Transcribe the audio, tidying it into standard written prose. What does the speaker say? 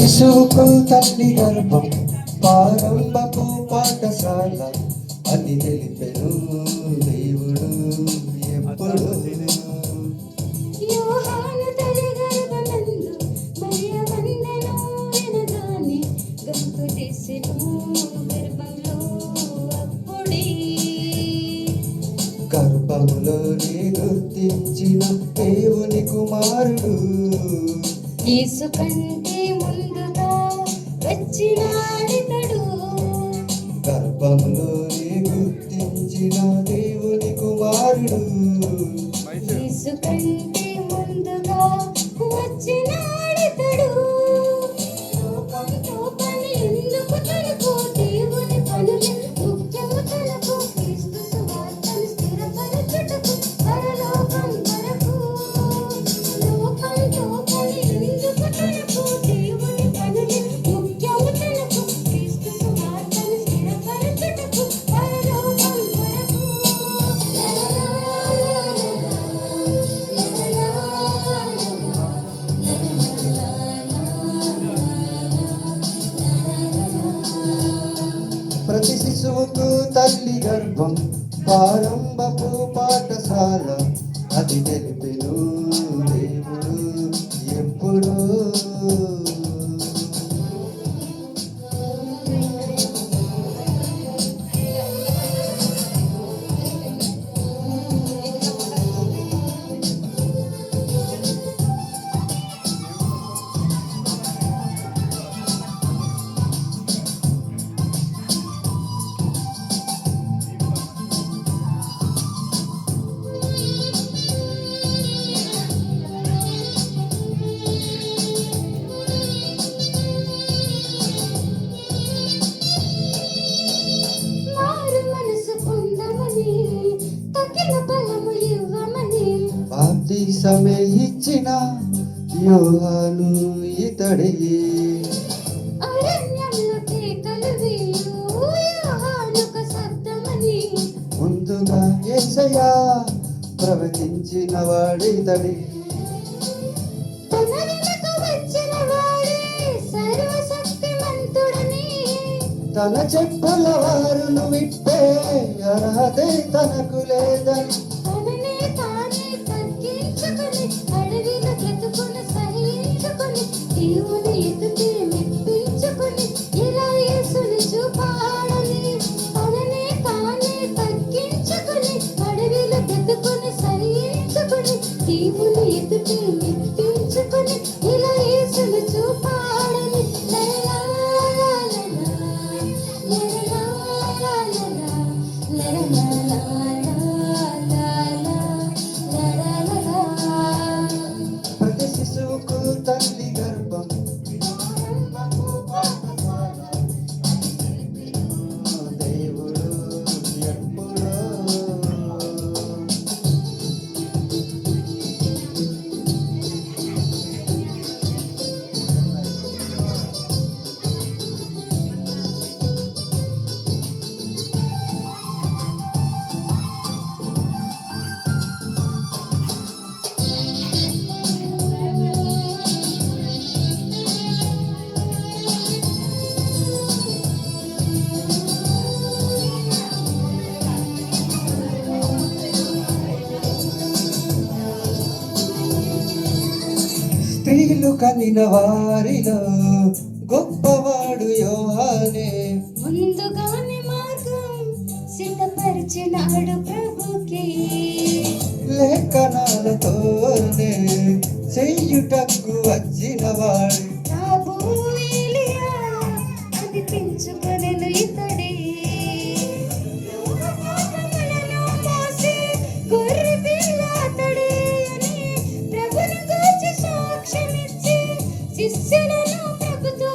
శిశువుకు తల్లి గర్భం ప్రారంభపు పాఠశాల అని తెలిపెను దేవుడు ఎప్పుడు. యోహాను తల్లి గర్భమందు మరియ వందెను వినగానే గంతు చేసెను గర్భంలో అప్పుడే. గర్భములోనే గుర్తించిన దేవుని కుమారుడు యేసు కంటే ముందుగా వచ్చినాడితడు. గర్భములోనే గుర్తించిన దేవుని కుమారుడు యేసు కంటే ముందుగా వచ్చినాడితడు. లోకంతో పని ఎందుకు తనకు, దేవుని పనులు ముఖ్యము తనకు. క్రీస్తు సువార్తను స్థిరపరచుటకు పరలోకం వరకు. లోకంతో పని ఎందుకు తనకు, దేవుని పనులు ముఖ్యము తనకు. క్రీస్తు సువార్తను స్థిరపరచుటకు పరలోకం వరకు. ప్రతి శిశువుకు తల్లి గర్భం ప్రారంభపు పాఠశాల అది తెలిపెను దేవుడు ఎప్పుడు. మారు మనసు పొందమని, తగిన బలము ఇవ్వమని. బాప్తిసమే ఇచ్చిన యోహాను ఇతడే. అరణ్యంలో కేకలు వేయు యోహానుక శబ్దమని. ముందుగా యేసయ్యా ప్రవచించిన వాడితడే. తన వెనుక వచ్చిన వాడే సర్వశక్తిమంతుడని. తన చెప్పుల వారును విప్పే అర్హతే తనకు లేదని. తననే తానే తగ్గించుకొని అడవిలో బ్రతుకును సహించుకొని దేవుని ఎదుటే మెప్పించుకొని ఇలా యేసుని చూపాడని. తననే తానే తగ్గించుకొని అడవిలో బ్రతుకుని సహించుకొని దేవుని ఎదుటే మెప్పించుకొని ఇలా యేసుని చూపాడని. లలా లలా లలా లలా ప్రతి శిశువుకు తల్లి గర్భం దేవుడు ఎప్పుడో. స్త్రీలు కనిన వారిలో గొప్పవాడు యోహానే. ముందుగానే మార్గం సిద్ధపరిచినాడు ప్రభుకి. లేఖనాలతోనే చెయ్యుటకు వచ్చినవాడు ప్రభు ఏలియా అనిపించుకొనెను ఇతడే. లోకపాపములను మోసే గొర్రె పిల్ల అతడే అని ప్రభుని గూర్చి సాక్ష్యమిచ్చి శిష్యులను ప్రభుతో